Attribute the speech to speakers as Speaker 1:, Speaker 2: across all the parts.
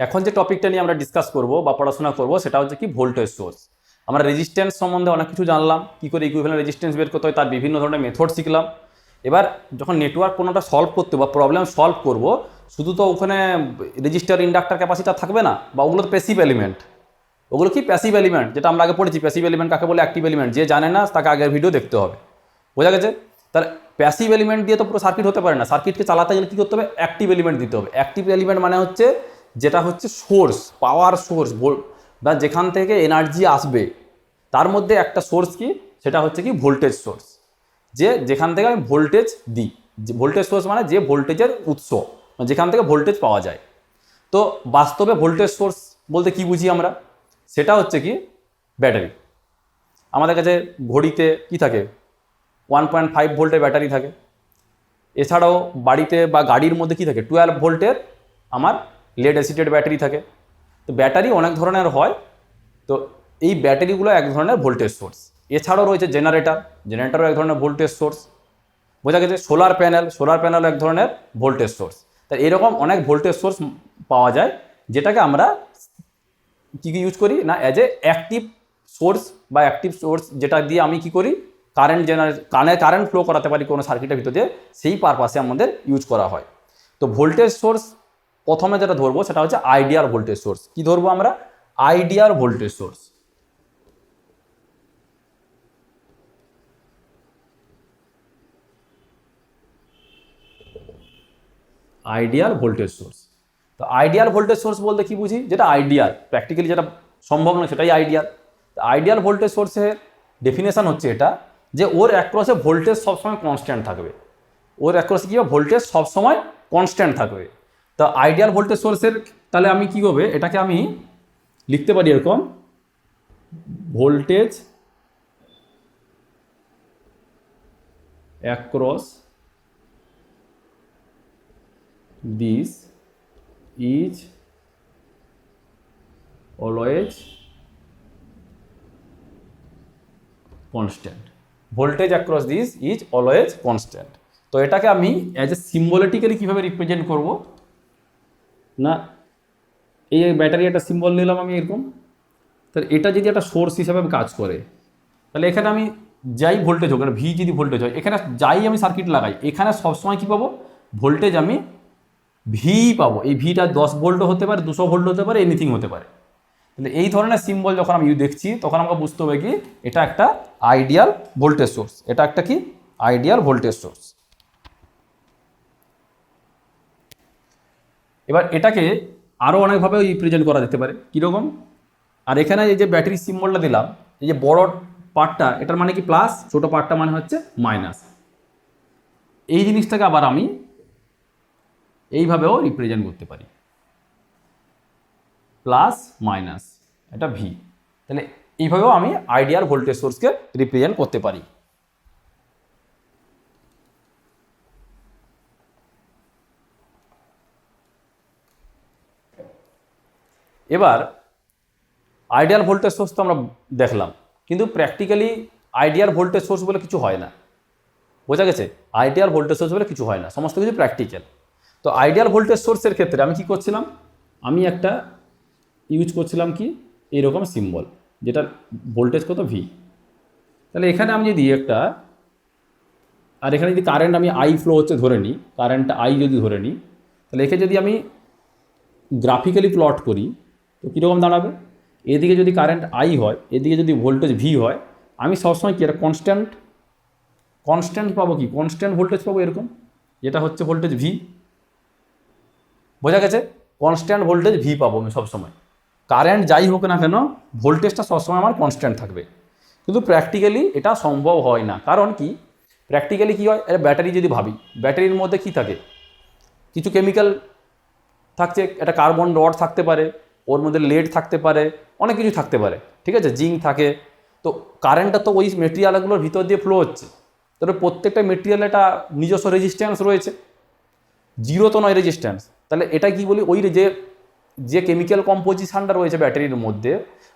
Speaker 1: এখন যে টপিকটা নিয়ে আমরা ডিসকাস করব বা পড়াশোনা করব সেটা হচ্ছে কি ভোল্টেজ সোর্স। আমরা রেজিস্ট্যান্স সম্বন্ধে অনেক কিছু জানলাম, কী করে ইকুইভ্যালেন্ট রেজিস্ট্যান্স বের করতে হয়, তার বিভিন্ন ধরনের মেথড শিখলাম। এবার যখন নেটওয়ার্ক কোনোটা সলভ করতে বা প্রবলেম সলভ করব, শুধু তো ওখানে রেজিস্টার, ইন্ডাক্টর, ক্যাপাসিটার থাকবে না, বা ওগুলো তো প্যাসিভ এলিমেন্ট। ওগুলো কি প্যাসিভ এলিমেন্ট, যেটা আমরা আগে পড়েছি। প্যাসিভ এলিমেন্ট কাকে বলে, অ্যাক্টিভ এলিমেন্ট। যে জানে না তাকে আগের ভিডিও দেখতে হবে। বোঝা গেছে? তার প্যাসিভ এলিমেন্ট দিয়ে তো পুরো সার্কিট হতে পারে না। সার্কিটকে চালাতে গেলে কী করতে হবে? অ্যাক্টিভ এলিমেন্ট দিতে হবে। অ্যাক্টিভ এলিমেন্ট মানে হচ্ছে যেটা হচ্ছে সোর্স, পাওয়ার সোর্স, বা যেখান থেকে এনার্জি আসবে তার মধ্যে একটা সোর্স কি, সেটা হচ্ছে কি ভোল্টেজ সোর্স। যেখান থেকে আমি ভোল্টেজ দিই। ভোল্টেজ সোর্স মানে যে ভোল্টেজের উৎস, যেখান থেকে ভোল্টেজ পাওয়া যায়। তো বাস্তবে ভোল্টেজ সোর্স বলতে কি বুঝি আমরা? সেটা হচ্ছে কি ব্যাটারি। আমাদের কাছে ঘড়িতে কি থাকে? 1.5 ভোল্টের ব্যাটারি থাকে। এছাড়াও বাড়িতে বা গাড়ির মধ্যে কি থাকে? 12 ভোল্টের আমার লেড অ্যাসিডেড ব্যাটারি থাকে। তো ব্যাটারি অনেক ধরনের হয়। তো এই ব্যাটারিগুলো এক ধরনের ভোল্টেজ সোর্স। এছাড়াও রয়েছে জেনারেটর, জেনারেটরও এক ধরনের ভোল্টেজ সোর্স। বোঝা গেছে? সোলার প্যানেল এক ধরনের ভোল্টেজ সোর্স। তা এরকম অনেক ভোল্টেজ সোর্স পাওয়া যায়, যেটাকে আমরা কী ইউজ করি না, অ্যাজ এ অ্যাক্টিভ সোর্স বা অ্যাক্টিভ সোর্স, যেটা দিয়ে আমি কি করি, কারেন্ট ফ্লো করাতে পারি কোনো সার্কিটের ভিতর দিয়ে, সেই পারপাসে আমাদের ইউজ করা হয়। তো ভোল্টেজ সোর্স প্রথমে যেটা ধরবো সেটা হচ্ছে আইডিয়াল ভোল্টেজ সোর্স। কি ধরবো আমরা? Ideal voltage source. Ideal voltage source. তো আইডিয়াল ভোল্টেজ সোর্স বলতে কি বুঝি? যেটা আইডিয়াল, প্র্যাকটিক্যালি যেটা সম্ভব নয় সেটাই আইডিয়াল। আইডিয়াল ভোল্টেজ সোর্সের ডেফিনেশন হচ্ছে এটা, যে ওর অ্যাক্রসে ভোল্টেজ সবসময় কনস্ট্যান্ট থাকবে। ওর অ্যাক্রসে কী হবে? ভোল্টেজ সবসময় কনস্ট্যান্ট থাকবে। তো আইডিয়াল ভোল্টেজ সোর্সের তাহলে আমি কী হবে, এটাকে আমি লিখতে পারি এরকম: voltage across this is always constant. Voltage across this is always constant. তো এটাকে আমি অ্যাজ এ সিম্বলিটিক্যালি কীভাবে রিপ্রেজেন্ট করব না, এই ব্যাটারি একটা সিম্বল নিলাম আমি এরকম। তাহলে এটা যদি একটা সোর্স হিসাবে কাজ করে, তাহলে এখানে আমি যাই ভোল্টেজ হোক, ভি যদি ভোল্টেজ হয়, এখানে যাই আমি সার্কিট লাগাই, এখানে সবসময় কী পাবো? ভোল্টেজ আমি ভি পাবো। এই ভিটা 10 ভোল্টও হতে পারে, 200 ভোল্ট হতে পারে, এনিথিং হতে পারে। তাহলে এই ধরনের সিম্বল যখন আমি দেখছি, তখন আমাকে বুঝতে হবে কি এটা একটা আইডিয়াল ভোল্টেজ সোর্স। এটা একটা কি আইডিয়াল ভোল্টেজ সোর্স। এবার এটাকে আরও অনেকভাবে রিপ্রেজেন্ট করা যেতে পারে। কীরকম? আর এখানে এই যে ব্যাটারি সিম্বলটা দিলাম, এই যে বড় পার্টটা, এটার মানে কি প্লাস, ছোট পার্টটা মানে হচ্ছে মাইনাস। এই জিনিসটাকে আবার আমি এইভাবেও রিপ্রেজেন্ট করতে পারি, প্লাস মাইনাস, এটা ভি। তাহলে এইভাবেও আমি আইডিয়াল ভোল্টেজ সোর্সকে রিপ্রেজেন্ট করতে পারি। এবার আইডিয়াল ভোল্টেজ সোর্স তো আমরা দেখলাম, কিন্তু প্র্যাকটিক্যালি আইডিয়াল ভোল্টেজ সোর্স বলে কিছু হয় না। বোঝা গেছে? আইডিয়াল ভোল্টেজ সোর্স বলে কিছু হয় না, সমস্ত কিছু প্র্যাকটিক্যাল। তো আইডিয়াল ভোল্টেজ সোর্সের ক্ষেত্রে আমি কি করছিলাম? আমি একটা ইউজ করছিলাম কি এইরকম সিম্বল, যেটার ভোল্টেজ কত? ভি। তাহলে এখানে আমি যদি একটা, আর এখানে যদি কারেন্ট আমি আই ফ্লো হচ্ছে ধরে নিই, কারেন্টটা আই যদি ধরে নিই, তাহলে একে যদি আমি গ্রাফিক্যালি প্লট করি, তো কীরকম দাঁড়াবে? এদিকে যদি কারেন্ট আই হয়, এদিকে যদি ভোল্টেজ ভি হয়, আমি সবসময় কি একটা কনস্ট্যান্ট পাবো, কি কনস্ট্যান্ট ভোল্টেজ পাবো এরকম, যেটা হচ্ছে ভোল্টেজ ভি। বোঝা গেছে? কনস্ট্যান্ট ভোল্টেজ ভি পাবো আমি সবসময়। কারেন্ট যাই হোক না কেন, ভোল্টেজটা সবসময় আমার কনস্ট্যান্ট থাকবে। কিন্তু প্র্যাকটিক্যালি এটা সম্ভব হয় না। কারণ কি? প্র্যাকটিক্যালি কী হয়, ব্যাটারি যদি ভাবি, ব্যাটারির মধ্যে কি থাকে? কিছু কেমিক্যাল থাকছে, একটা কার্বন রড থাকতে পারে, ওর মধ্যে লেড থাকতে পারে, অনেক কিছু থাকতে পারে, ঠিক আছে, জিঙ্ক থাকে। তো কারেন্টটা তো ওই মেটেরিয়ালগুলোর ভিতর দিয়ে ফ্লো হচ্ছে। তাহলে প্রত্যেকটা মেটেরিয়ালে একটা নিজস্ব রেজিস্ট্যান্স রয়েছে, জিরো তো নয় রেজিস্ট্যান্স। তাহলে এটা কি বলি, ওই যে কেমিক্যাল কম্পোজিশানটা রয়েছে ব্যাটারির মধ্যে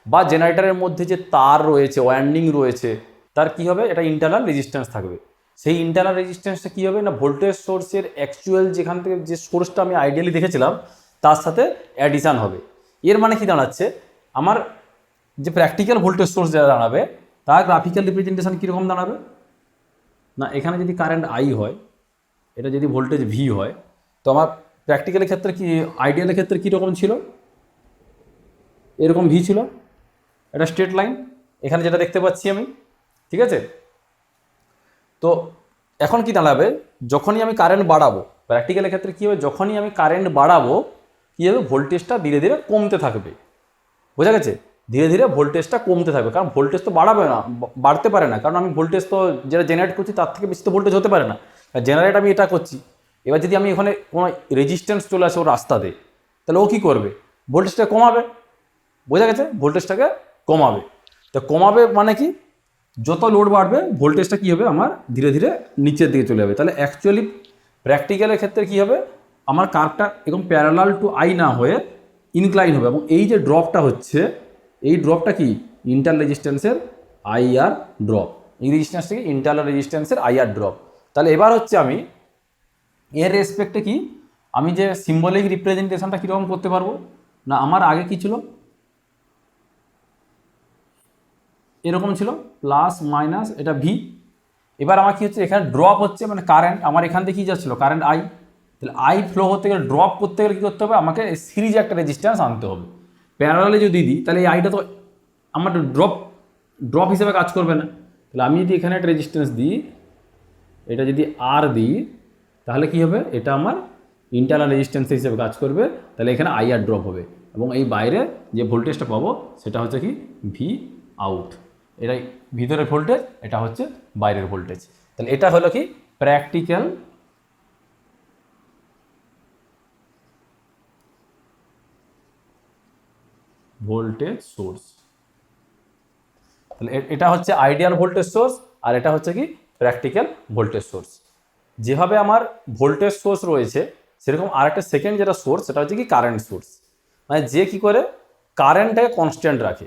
Speaker 1: বা জেনারেটরের মধ্যে যে তার রয়েছে, ওয়্যান্ডিং রয়েছে, তার কি হবে? এটা ইন্টারনাল রেজিস্ট্যান্স থাকবে। সেই ইন্টারনাল রেজিস্ট্যান্সটা কী হবে না, ভোল্টেজ সোর্সের অ্যাকচুয়াল যেখান থেকে যে সোর্সটা আমি আইডিয়ালি দেখেছিলাম, তার সাথে অ্যাডিশান হবে। এর মানে কি দাঁড়াচ্ছে, আমার যে প্র্যাকটিক্যাল ভোল্টেজ সোর্স যেটা দাঁড়াবে তার গ্রাফিক্যাল রিপ্রেজেন্টেশন কীরকম দাঁড়াবে না, এখানে যদি কারেন্ট আই হয়, এটা যদি ভোল্টেজ ভি হয়, তো আমার প্র্যাকটিক্যালের ক্ষেত্রে কি, আইডিয়ালের ক্ষেত্রে কীরকম ছিল, এরকম ভি ছিল, এটা স্ট্রেট লাইন এখানে যেটা দেখতে পাচ্ছি আমি, ঠিক আছে। তো এখন কি দাঁড়াবে, যখনই আমি কারেন্ট বাড়াবো, প্র্যাকটিক্যালের ক্ষেত্রে কী হবে, যখনই আমি কারেন্ট বাড়াবো কী হবে, ভোল্টেজটা ধীরে ধীরে কমতে থাকবে। বোঝা গেছে, ধীরে ধীরে ভোল্টেজটা কমতে থাকবে, কারণ ভোল্টেজ তো বাড়াবে না, বাড়তে পারে না, কারণ আমি ভোল্টেজ তো যেটা জেনারেট করছি তার থেকে বেশি তো ভোল্টেজ হতে পারে না, জেনারেট আমি এটা করছি। এবার যদি আমি এখানে কোনো রেজিস্ট্যান্স চলে আসে ওর রাস্তাতে, তাহলে ও কী করবে, ভোল্টেজটা কমাবে। বোঝা গেছে, ভোল্টেজটাকে কমাবে। তো কমাবে মানে কি, যত লোড বাড়বে ভোল্টেজটা কী হবে আমার ধীরে ধীরে নিচের দিকে চলে যাবে। তাহলে অ্যাকচুয়ালি প্র্যাকটিক্যালের ক্ষেত্রে কী হবে, আমার কার্ভটা এরকম প্যারালাল টু আই না হয়ে ইনক্লাইন হবে, এবং এই যে ড্রপটা হচ্ছে, এই ড্রপটা কি ইন্টার রেজিস্ট্যান্সের আইআর ড্রপ, এই রেজিস্ট্যান্স থেকে ইন্টারনাল রেজিস্ট্যান্সের আইআর ড্রপ। তাহলে এবার হচ্ছে আমি এর রেসপেক্টে কি, আমি যে সিম্বলিক রিপ্রেজেন্টেশনটা কীরকম করতে পারবো না, আমার আগে কি ছিল, এরকম ছিল প্লাস মাইনাস এটা ভি। এবার আমার কি হচ্ছে, এখানে ড্রপ হচ্ছে মানে কারেন্ট, আমার এখান থেকে কী যাচ্ছিলো কারেন্ট আই, তাহলে আই ফ্লো হতে গেলে, ড্রপ করতে গেলে কী করতে হবে, আমাকে সিরিজে একটা রেজিস্ট্যান্স আনতে হবে। প্যারালালে যদি দিই তাহলে এই আইটা তো আমার ড্রপ হিসেবে কাজ করবে না। তাহলে আমি যদি এখানে একটা রেজিস্ট্যান্স দিই, এটা যদি আর দিই, তাহলে কি হবে, এটা আমার ইন্টারনাল রেজিস্ট্যান্স হিসেবে কাজ করবে, তাহলে এখানে আই আর ড্রপ হবে, এবং এই বাইরে যে ভোল্টেজটা পাবো সেটা হচ্ছে কি ভি আউট, এটাই ভিতরের ভোল্টেজ, এটা হচ্ছে বাইরের ভোল্টেজ। তাহলে এটা হলো কি প্র্যাকটিক্যাল ভোল্টেজ সোর্স। তাহলে এটা হচ্ছে আইডিয়াল ভোল্টেজ সোর্স, আর এটা হচ্ছে কি প্র্যাকটিক্যাল ভোল্টেজ সোর্স। যেভাবে আমার ভোল্টেজ সোর্স রয়েছে, সেরকম আরেকটা সেকেন্ড যেটা সোর্স, সেটা হচ্ছে কি কারেন্ট সোর্স, মানে যে কি করে কারেন্টটাকে কনস্ট্যান্ট রাখে।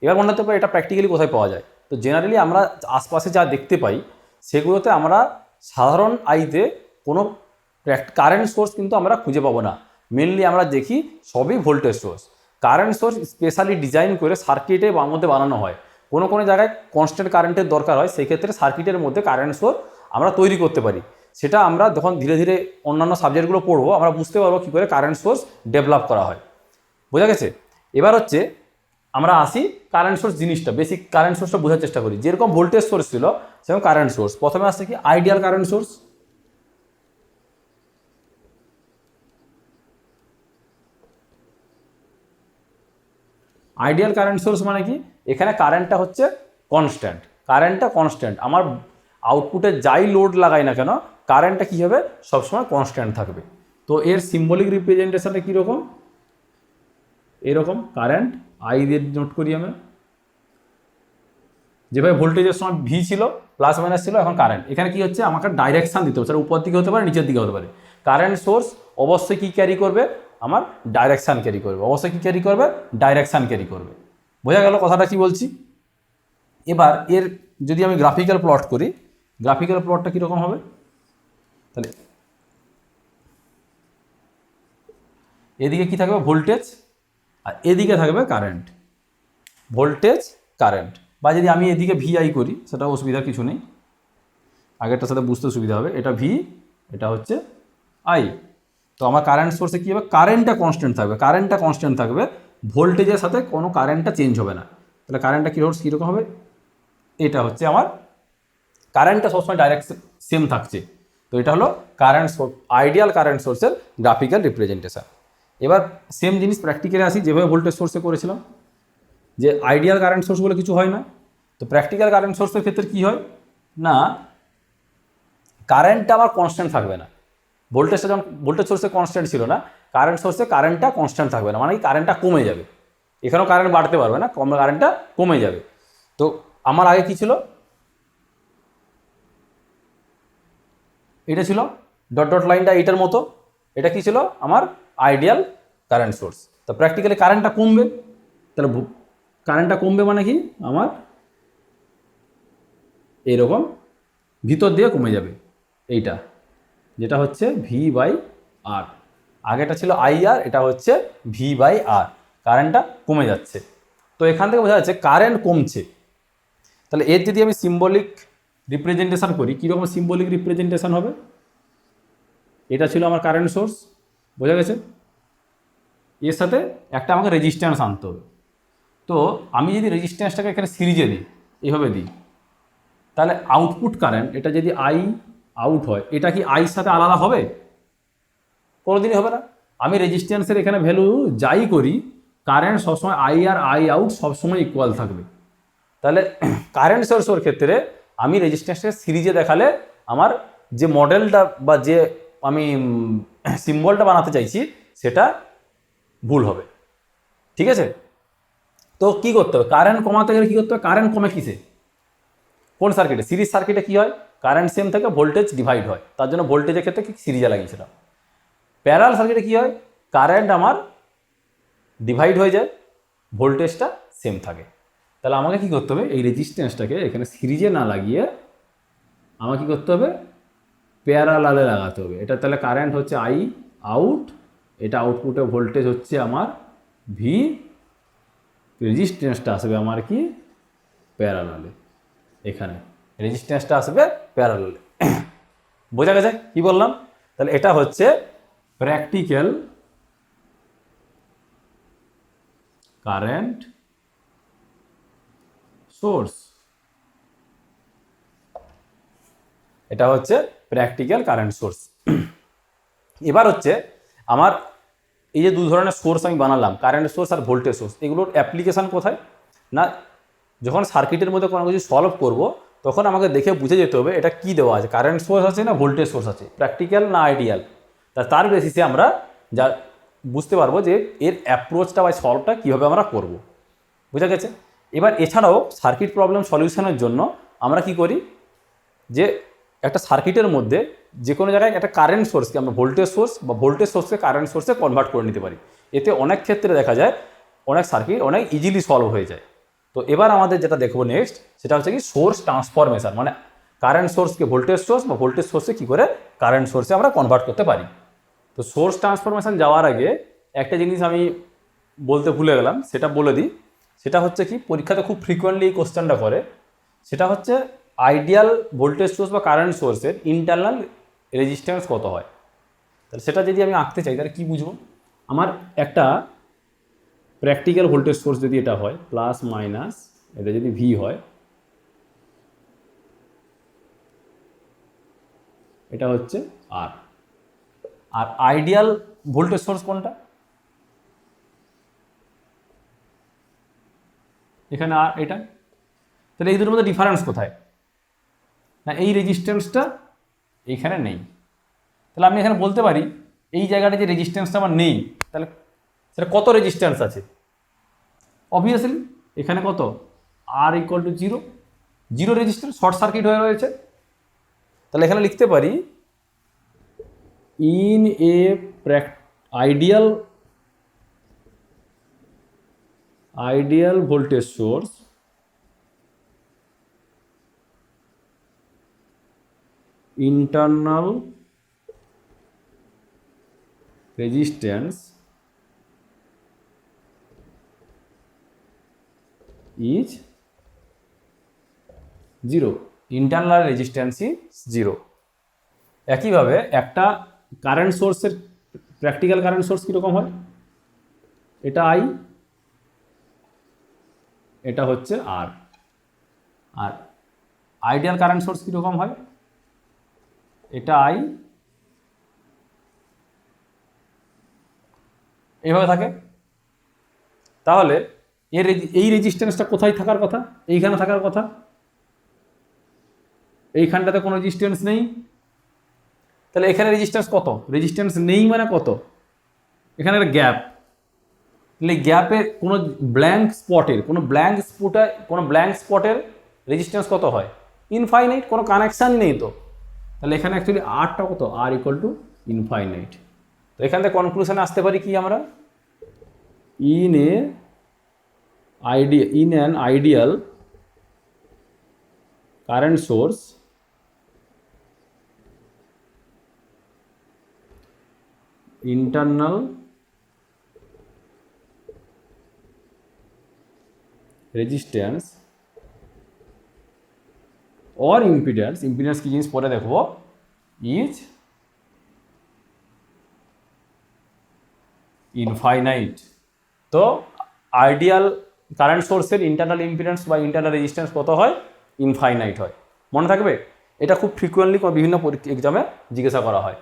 Speaker 1: এবার মনে হতে পারে এটা প্র্যাকটিক্যালি কোথায় পাওয়া যায়, তো জেনারেলি আমরা আশপাশে যা দেখতে পাই সেগুলোতে আমরা সাধারণ আইতে কোনো কারেন্ট সোর্স কিন্তু আমরা খুঁজে পাবো না। মেনলি আমরা দেখি সবই voltage source. Current source specially design করে সার্কিটে মধ্যে বানানো হয়, কোনো কোনো জায়গায় কনস্ট্যান্ট কারেন্টের দরকার হয়, সেই ক্ষেত্রে সার্কিটের মধ্যে কারেন্ট সোর্স আমরা তৈরি করতে পারি। সেটা আমরা যখন ধীরে ধীরে অন্যান্য সাবজেক্টগুলো পড়বো, আমরা বুঝতে পারবো কী করে কারেন্ট সোর্স ডেভেলপ করা হয়। বোঝা গেছে। এবার হচ্ছে আমরা আসি কারেন্ট সোর্স জিনিসটা, বেসিক কারেন্ট সোর্সটা বোঝার চেষ্টা করি। যেরকম ভোল্টেজ সোর্স ছিল সেরকম কারেন্ট সোর্স। প্রথমে আসছে কি ideal current source. Ideal current source মানে কি, এখানে কারেন্টটা হচ্ছে কনস্ট্যান্ট, কারেন্টটা কনস্ট্যান্ট, আমার আউটপুটে যাই লোড লাগাই না কেন কারেন্টটা কী হবে, সবসময় কনস্ট্যান্ট থাকবে। তো এর সিম্বলিক রিপ্রেজেন্টেশনটা কীরকম, এরকম কারেন্ট আই দিয়ে নোট করি আমরা, যেভাবে ভোল্টেজের সময় ভি ছিল প্লাস মাইনাস ছিল, এখন কারেন্ট। এখানে কি হচ্ছে, আমাকে ডাইরেকশান দিতে হবে, সেটা উপর দিকে হতে পারে নিচের দিকে হতে পারে। কারেন্ট সোর্স অবশ্যই কী ক্যারি করবে, আমার ডাইরেকশান ক্যারি করবে, অবশ্যই কী ক্যারি করবে, ডাইরেকশান ক্যারি করবে। বোঝা গেল কথাটা কি বলছি। এবার এর যদি আমি গ্রাফিক্যাল প্লট করি, গ্রাফিক্যাল প্লটটা কীরকম হবে, তাহলে এদিকে কি থাকবে ভোল্টেজ, আর এদিকে থাকবে কারেন্ট, ভোল্টেজ কারেন্ট। বা যদি আমি এদিকে ভিআই করি, সেটা অসুবিধার কিছু নেই, আগেরটার সাথে বুঝতে সুবিধা হবে। এটা ভি, এটা হচ্ছে আই। তো আমার কারেন্ট সোর্সে কী হবে, কারেন্টটা কনস্ট্যান্ট থাকবে, কারেন্টটা কনস্ট্যান্ট থাকবে, ভোল্টেজের সাথে কোনো কারেন্টটা চেঞ্জ হবে না। তাহলে কারেন্টটা কীরকম হবে, এটা হচ্ছে আমার কারেন্টটা সবসময় ডাইরেক্ট সেম থাকছে। তো এটা হলো কারেন্ট সোর্স, আইডিয়াল কারেন্ট সোর্সের গ্রাফিক্যাল রিপ্রেজেন্টেশন। এবার সেম জিনিস প্র্যাকটিক্যালে আসি, যেভাবে ভোল্টেজ সোর্সে করেছিলাম, যে আইডিয়াল কারেন্ট সোর্স বলে কিছু হয় না। তো প্র্যাকটিক্যাল কারেন্ট সোর্সের ক্ষেত্রে কী হয় না, কারেন্টটা আমার কনস্ট্যান্ট থাকবে না। ভোল্টেজটা যখন ভোল্টেজ সোর্সে কনস্ট্যান্ট ছিল না, কারেন্ট সোর্সে কারেন্টটা কনস্ট্যান্ট থাকবে না, মানে কি কারেন্টটা কমে যাবে। এখানেও কারেন্ট বাড়তে পারবে না, কারেন্টটা কমে যাবে। তো আমার আগে কী ছিল, এটা ছিল ডট ডট লাইনটা এইটার মতো, এটা কি ছিল আমার আইডিয়াল কারেন্ট সোর্স। তো প্র্যাকটিক্যালি কারেন্টটা কমবে, তাহলে কারেন্টটা কমবে মানে কি, আমার এইরকম ভিতর দিয়ে কমে যাবে, এইটা যেটা হচ্ছে ভি বাই আর। আগেটা ছিল IR, এটা হচ্ছে V/R, কারেন্টটা কমে যাচ্ছে। তো এখান থেকে বোঝা যাচ্ছে কারেন্ট কমছে। তাহলে এর যদি আমি সিম্বলিক রিপ্রেজেন্টেশন করি, কীরকম সিম্বলিক রিপ্রেজেন্টেশন হবে? এটা ছিল আমার কারেন্ট সোর্স, বোঝা গেছে? এর সাথে একটা আমাকে রেজিস্ট্যান্স আনতে হবে। তো আমি যদি রেজিস্ট্যান্সটাকে এখানে সিরিজে দিই, এইভাবে দিই, তাহলে আউটপুট কারেন্ট এটা যদি I আউট হয়, এটা কি আইর সাথে আলাদা হবে? কোনোদিনই হবে না। আমি রেজিস্ট্যান্সের এখানে ভ্যালু যাই করি, কারেন্ট সবসময় I আর I আউট সবসময় ইকুয়াল থাকবে। তাহলে কারেন্ট সোর্সের ক্ষেত্রে আমি রেজিস্ট্যান্সটাকে সিরিজে দেখালে আমার যে মডেলটা বা যে আমি সিম্বলটা বানাতে চাইছি সেটা ভুল হবে। ঠিক আছে? তো কি করতে হবে? কারেন্ট কমাতে গেলে কী করতে হবে? কারেন্ট কমে কিসে? কোন সার্কিটে? সিরিজ সার্কিটে কী হয়? কারেন্ট সেম থেকে ভোল্টেজ ডিভাইড হয়, তার জন্য ভোল্টেজের ক্ষেত্রে কি সিরিজে লাগিয়েছিলাম। প্যারালাল সার্কিটে কী হয়? কারেন্ট আমার ডিভাইড হয়ে যায়, ভোল্টেজটা সেম থাকে। তাহলে আমাকে কি করতে হবে? এই রেজিস্ট্যান্সটাকে এখানে সিরিজে না লাগিয়ে আমাকে কী করতে হবে? প্যারালালে লাগাতে হবে। এটা তাহলে কারেন্ট হচ্ছে I আউট, এটা আউটপুটে ভোল্টেজ হচ্ছে আমার V, রেজিস্ট্যান্সটা আসবে আমার কি প্যারালালে, এখানে রেজিস্ট্যান্সটা আসবে প্যারালালে। বোঝা গেছে কি বললাম? তাহলে এটা হচ্ছে প্র্যাকটিক্যাল কারেন্ট সোর্স। এটা হচ্ছে প্র্যাকটিক্যাল কারেন্ট সোর্স। এবার হচ্ছে আমার এই যে দু ধরনের সোর্স আমি বানালাম, কারেন্ট সোর্স আর ভোল্টেজ সোর্স, এগুলোর অ্যাপ্লিকেশান কোথায়? না, যখন সার্কিটের মধ্যে কোনো কিছু সলভ করব তখন আমাকে দেখে বুঝে যেতে হবে এটা কি দেওয়া আছে, কারেন্ট সোর্স আছে না ভোল্টেজ সোর্স আছে, প্র্যাকটিক্যাল না আইডিয়াল। তার বেসিসে আমরা যা বুঝতে পারবো যে এর অ্যাপ্রোচটা বা সলভটা কীভাবে আমরা করব। বোঝা গেছে? এবার এছাড়াও সার্কিট প্রবলেম সলিউশনের জন্য আমরা কি করি, যে একটা সার্কিটের মধ্যে যে কোনো জায়গায় একটা কারেন্ট সোর্সকে আমরা ভোল্টেজ সোর্স বা ভোল্টেজ সোর্সকে কারেন্ট সোর্সে কনভার্ট করে নিতে পারি। এতে অনেক ক্ষেত্রে দেখা যায় অনেক সার্কিট অনেক ইজিলি সলভ হয়ে যায়। তো এবার আমাদের যেটা দেখবো নেক্সট, সেটা হচ্ছে কি সোর্স ট্রান্সফরমেশন, মানে কারেন্ট সোর্সকে ভোল্টেজ সোর্স বা ভোল্টেজ সোর্সে কী করে কারেন্ট সোর্সে আমরা কনভার্ট করতে পারি। তো সোর্স ট্রান্সফরমেশন যাওয়ার আগে একটা জিনিস আমি বলতে ভুলে গেলাম, সেটা বলে দিই। সেটা হচ্ছে কি, পরীক্ষাতে খুব ফ্রিকোয়েন্টলি এই কোশ্চেনটা করে, সেটা হচ্ছে আইডিয়াল ভোল্টেজ সোর্স বা কারেন্ট সোর্সের ইন্টারনাল রেজিস্ট্যান্স কত হয়। তাহলে সেটা যদি আমি আঁকতে চাই তাহলে কী বুঝবো? আমার একটা প্র্যাকটিক্যাল ভোল্টেজ সোর্স যদি এটা হয় প্লাস মাইনাস, এটা যদি V হয়, এটা হচ্ছে R। আর আইডিয়াল ভোল্টেজ সোর্স কোনটা? এখানে আর এটা। তাহলে এই দুটোর মধ্যে ডিফারেন্স কোথায়? না, এই রেজিস্ট্যান্সটা এইখানে নেই। তাহলে আমি এখানে বলতে পারি এই জায়গাটা যে রেজিস্ট্যান্সটা আমার নেই, তাহলে সেটা কত রেজিস্ট্যান্স আছে? অবভিয়াসলি এখানে কত? R = 0, 0 রেজিস্ট্যান্স, শর্ট সার্কিট হয়ে রয়েছে। তাহলে এখানে লিখতে পারি in a ideal voltage source internal resistance is 0, internal resistance is 0। একইভাবে একটা কারেন্ট সোর্সের প্র্যাকটিক্যাল কারেন্ট সোর্স কীরকম হয়? এটা I, এটা হচ্ছে R। আর আইডিয়াল কারেন্ট সোর্স কীরকম হয়? এটা I, এইভাবে থাকে। তাহলে এই রেজিস্ট্যান্সটা কোথায় থাকার কথা? এইখানে থাকার কথা। এইখানটাতে কোনো রেজিস্ট্যান্স নেই, তাহলে এখানে রেজিস্ট্যান্স কত? রেজিস্ট্যান্স নেই মানে কত? এখানে একটা গ্যাপ। তাহলে গ্যাপে কোনো ব্ল্যাঙ্ক স্পটের রেজিস্ট্যান্স কত হয়? ইনফাইনাইট, কোনো কানেকশান নেই তো। তাহলে এখানে অ্যাকচুয়ালি Rটা কত? R = infinite. তো এখান থেকে কনক্লুশনে আসতে পারি কি আমরা, in an ideal current source internal resistance or impedance, impedance কি জিনিস পরে দেখবো, ইজ ইনফাইনাইট। তো আইডিয়াল কারেন্ট সোর্সের ইন্টারনাল ইম্পিডেন্স বা ইন্টারনাল রেজিস্ট্যান্স কত হয়, ইনফাইনাইট হয়। মনে থাকবে, এটা খুব ফ্রিকুয়েন্টলি বিভিন্ন এক্সামে জিজ্ঞাসা করা হয়।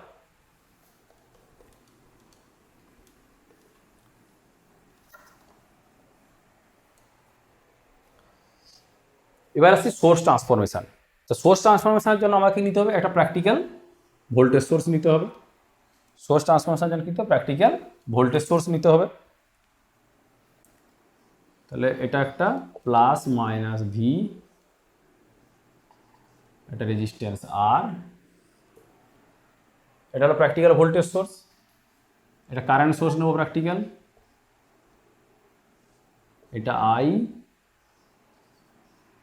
Speaker 1: এবার আসছি সোর্স ট্রান্সফরমেশন। তো সোর্স ট্রান্সফরমেশনের জন্য আমাকে নিতে হবে একটা প্র্যাকটিক্যাল ভোল্টেজ সোর্স নিতে হবে। সোর্স ট্রান্সফরমেশনের জন্য কিন্তু প্র্যাকটিক্যাল ভোল্টেজ সোর্স নিতে হবে। তাহলে এটা একটা প্লাস মাইনাস ভি, একটা রেজিস্ট্যান্স আর, এটা হলো প্র্যাকটিক্যাল ভোল্টেজ সোর্স। এটা কারেন্ট সোর্স নেব প্র্যাকটিক্যাল, এটা আই,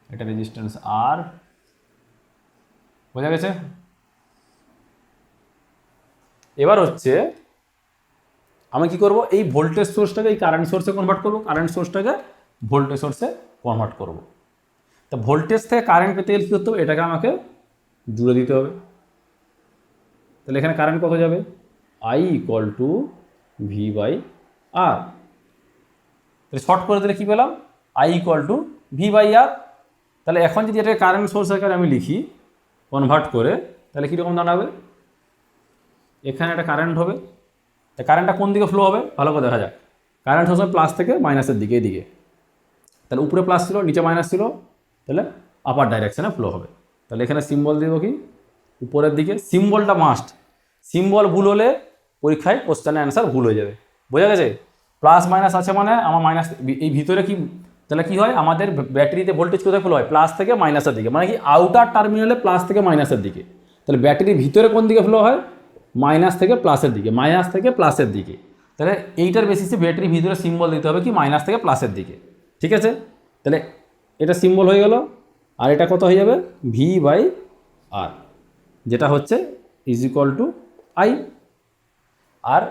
Speaker 1: এটা রেজিস্ট্যান্স আর। বোঝা গেছে? এবার হচ্ছে আমি কি করব, এই ভোল্টেজ সোর্সটাকে এই কারেন্ট সোর্সে কনভার্ট করব, কারেন্ট সোর্সটাকে ভোল্টেজ সোর্সে কনভার্ট করব। তা ভোল্টেজ থেকে কারেন্ট পেতে গেলে কী করতে হবে, এটাকে আমাকে জুড়ে দিতে হবে। তাহলে এখানে কারেন্ট কত যাবে, I equal to V by R. তাহলে শর্ট করে দিলে কী পেলাম, I equal to V by R. তাহলে এখন যদি এটাকে কারেন্ট সোর্স আকারে আমি লিখি কনভার্ট করে, তাহলে কীরকম দাঁড়াবে, এখানে একটা কারেন্ট হবে। তা কারেন্টটা কোন দিকে ফ্লো হবে ভালো করে দেখা যাক। কারেন্ট হচ্ছে প্লাস থেকে মাইনাসের দিকে, এদিকে। তাহলে উপরে প্লাস ছিল, নিচে মাইনাস ছিল, তাহলে আপার ডাইরেকশানে ফ্লো হবে। তাহলে এখানে সিম্বল দিব কি, উপরের দিকে। সিম্বলটা মাস্ট, সিম্বল ভুল হলে পরীক্ষায় কোশ্চেনের অ্যান্সার ভুল হয়ে যাবে। বোঝা গেছে? প্লাস মাইনাস আছে মানে আমার মাইনাস, এই ভিতরে কি, তাহলে কি হয়, আমাদের ব্যাটারিতে ভোল্টেজ কোথায় ফ্লো হয়, প্লাস থেকে মাইনাসের দিকে, মানে কি আউটার টার্মিনালে প্লাস থেকে মাইনাসের দিকে। তাহলে ব্যাটারির ভিতরে কোন দিকে ফ্লো হয়, মাইনাস থেকে প্লাসের দিকে, মাইনাস থেকে প্লাসের দিকে। তাহলে এইটার বেসিসে ব্যাটারির ভিতরে সিম্বল দিতে হবে কি, মাইনাস থেকে প্লাসের দিকে। ঠিক আছে? তাহলে এটা সিম্বল হয়ে গেল, আর এটা কত হয়ে যাবে, ভি বাই আর, যেটা হচ্ছে ইজ ইকুয়াল টু আই। আর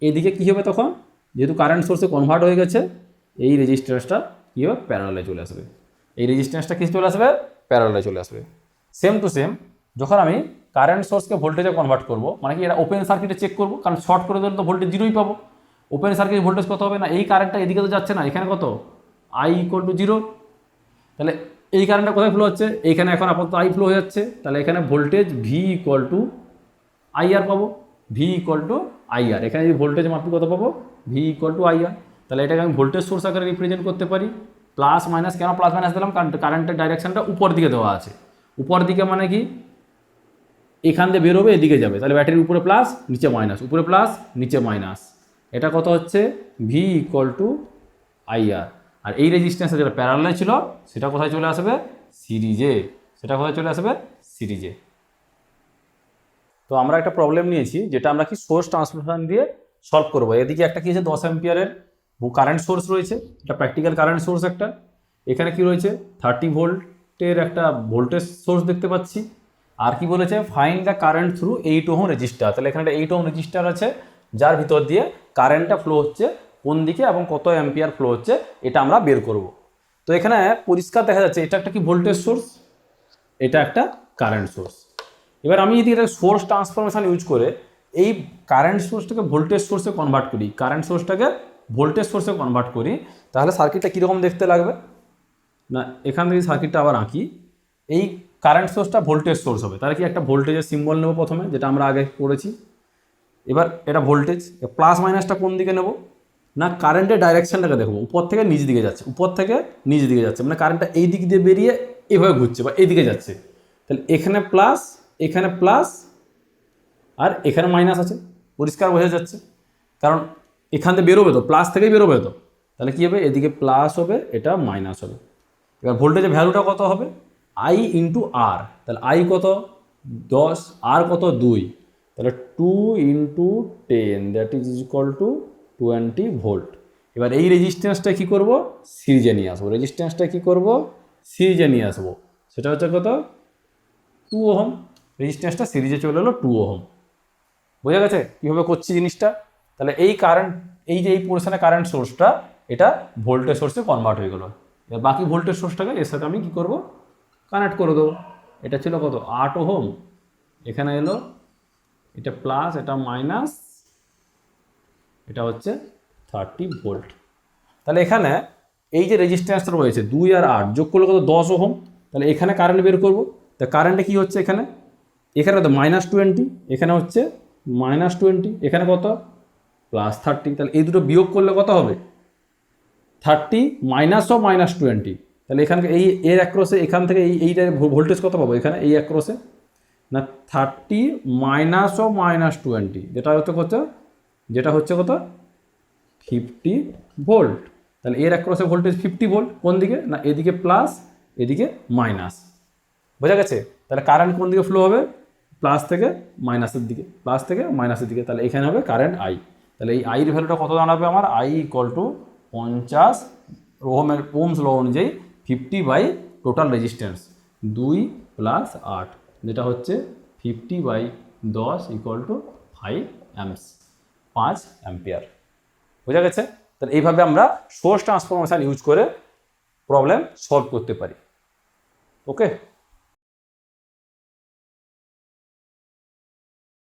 Speaker 1: এদিকে কী হবে তখন, যেহেতু কারেন্ট সোর্সে কনভার্ট হয়ে গেছে, এই রেজিস্ট্যান্সটা কী হবে, প্যারালালে চলে আসবে। এই রেজিস্ট্যান্সটা কী চলে আসবে, প্যারালালে চলে আসবে। সেম টু সেম যখন আমি কারেন্ট সোর্সকে ভোল্টেজে কনভার্ট করব, মানে কি এটা ওপেন সার্কিটে চেক করব, কারণ শর্ট করে দিলে তো ভোল্টেজ জিরোই পাবো। ওপেন সার্কিট ভোল্টেজ কত হবে না, এই কারেন্টটা এদিকে তো যাচ্ছে না, এখানে কত, আই ইকুয়াল টু জিরো। তাহলে এই কারেন্টটা কোথায় ফ্লো হচ্ছে, এইখানে এখন আপাতত আই ফ্লো হয়ে যাচ্ছে। তাহলে এখানে voltage V equal to I R পাবো, V equal to I R. এখানে যদি ভোল্টেজ মাপি কত পাবো, V equal to I R. তাহলে এটাকে আমি ভোল্টেজ সোর্স আকারে রিপ্রেজেন্ট করতে পারি। প্লাস মাইনাস, কেন প্লাস মাইনাস দিলাম, কারণ কারেন্টের ডাইরেকশনটা উপর দিকে দেওয়া আছে। উপর দিকে মানে কি, এখান দিয়ে বেরোবে, এদিকে যাবে। তাহলে ব্যাটারির উপরে প্লাস, নিচে মাইনাস, উপরে প্লাস, নিচে মাইনাস। এটা কত হচ্ছে, ভি ইকুয়াল টু আই আর। আর এই রেজিস্ট্যান্সটা যেটা প্যারালালে ছিল, সেটা কোথায় চলে আসবে, সিরিজে। সেটা কোথায় চলে আসবে, সিরিজে। তো আমরা একটা প্রবলেম নিয়েছি, যেটা আমরা কি সোর্স ট্রান্সফরমেশন দিয়ে সলভ করবো। এদিকে একটা কি আছে, 10 অ্যাম্পিয়ারের কারেন্ট সোর্স রয়েছে, এটা প্র্যাকটিক্যাল কারেন্ট সোর্স একটা। এখানে কি রয়েছে, 30 ভোল্টের একটা ভোল্টেজ সোর্স দেখতে পাচ্ছি। আর কি বলেছে, find the current through 8 ohm register. তাহলে এখানে একটা 8 ওহম রেজিস্টার আছে, যার ভিতর দিয়ে কারেন্টটা ফ্লো হচ্ছে কোন দিকে এবং কত অ্যাম্পিয়ার ফ্লো হচ্ছে, এটা আমরা বের করব। তো এখানে পরিষ্কার দেখা যাচ্ছে এটা একটা কি ভোল্টেজ সোর্স, এটা একটা কারেন্ট সোর্স। এবার আমি যদি এটা সোর্স ট্রান্সফরমেশন ইউজ করে এই কারেন্ট সোর্সটাকে ভোল্টেজ সোর্সে কনভার্ট করি, কারেন্ট সোর্সটাকে ভোল্টেজ সোর্সে কনভার্ট করি, তাহলে সার্কিটটা কীরকম দেখতে লাগবে না। এখান থেকে সার্কিটটা আবার আঁকি, এই কারেন্ট সোর্সটা ভোল্টেজ সোর্স হবে। তাহলে কি একটা ভোল্টেজের সিম্বল নেব প্রথমে, যেটা আমরা আগে করেছি। এবার এটা ভোল্টেজ, প্লাস মাইনাসটা কোন দিকে নেব না, কারেন্টের ডাইরেকশনটাকে দেখবো, উপর থেকে নিচ দিকে যাচ্ছে, উপর থেকে নিচ দিকে যাচ্ছে, মানে কারেন্টটা এই দিক দিয়ে বেরিয়ে এভাবে ঘুরছে বা এইদিকে যাচ্ছে। তাহলে এখানে প্লাস, এখানে প্লাস, আর এখানে মাইনাস আছে, পরিষ্কার বোঝা যাচ্ছে, কারণ এখান থেকে বেরোবে তো, প্লাস থেকেই বেরোবে তো। তাহলে কী হবে, এদিকে প্লাস হবে, এটা মাইনাস হবে। এবার ভোল্টেজের ভ্যালুটা কত হবে, আই ইন্টু আর। তাহলে আই কত, 10, আর কত, 2। তাহলে 2 into 10, that is equal to 20 volt. এবার এই রেজিস্ট্যান্সটা কী করব, সিরিজে নিয়ে আসবো। রেজিস্ট্যান্সটা কী করব, সিরিজে নিয়ে আসবো। সেটা হচ্ছে কত, 2 ওহম। রেজিস্ট্যান্সটা সিরিজে চলে এলো 2 ওহম। বোঝা গেছে কীভাবে করছি জিনিসটা? তাহলে এই কারেন্ট, এই যে এই পোর্শনে কারেন্ট সোর্সটা, এটা ভোল্টেজ সোর্সে কনভার্ট হয়ে গেলো। এবার বাকি ভোল্টেজ সোর্সটাকে এর সাথে আমি কী করবো, কানেক্ট করে দেবো। এটা ছিল কত, 8 ওহম, এখানে এলো এটা প্লাস, এটা মাইনাস, এটা হচ্ছে 30 ভোল্ট। তাহলে এখানে এই যে রেজিস্ট্যান্সটা রয়েছে 2 আর 8 যোগ করলে কত, 10 ওহম। তাহলে এখানে কারেন্ট বের করবো। তা কারেন্টে কী হচ্ছে এখানে, এখানে তো -20, এখানে হচ্ছে -20, এখানে কত, +30। তাহলে এই দুটো বিয়োগ করলে কত হবে, 30 মাইনাস ও -20। তাহলে এখানে এই এর অ্যাক্রসে, এখান থেকে এইটার ভোল্টেজ কত পাবো এখানে এই অ্যাক্রসে, না 30 মাইনাস ও -20, যেটা হচ্ছে কত 50 ভোল্ট। তাহলে এর অ্যাক্রসে ভোল্টেজ 50 ভোল্ট, কোন দিকে, না এদিকে প্লাস এদিকে মাইনাস। বোঝা গেছে? তাহলে কারেন্ট কোন দিকে ফ্লো হবে, প্লাস থেকে মাইনাসের দিকে, প্লাস থেকে মাইনাসের দিকে। তাহলে এখানে হবে কারেন্ট আই। তাহলে এই আইয়ের ভ্যালুটা কত দাঁড়াবে আমার, I equal two 50 Ohm's law অনুযায়ী 50 বাই টোটাল রেজিস্ট্যান্স 2 + 8, যেটা হচ্ছে 50 by 10 equal to 5 amps, 5 ampere. বোঝা গেছে? তাহলে এইভাবে আমরা সোর্স ট্রান্সফরমেশন ইউজ করে প্রবলেম সলভ করতে পারি। ওকে।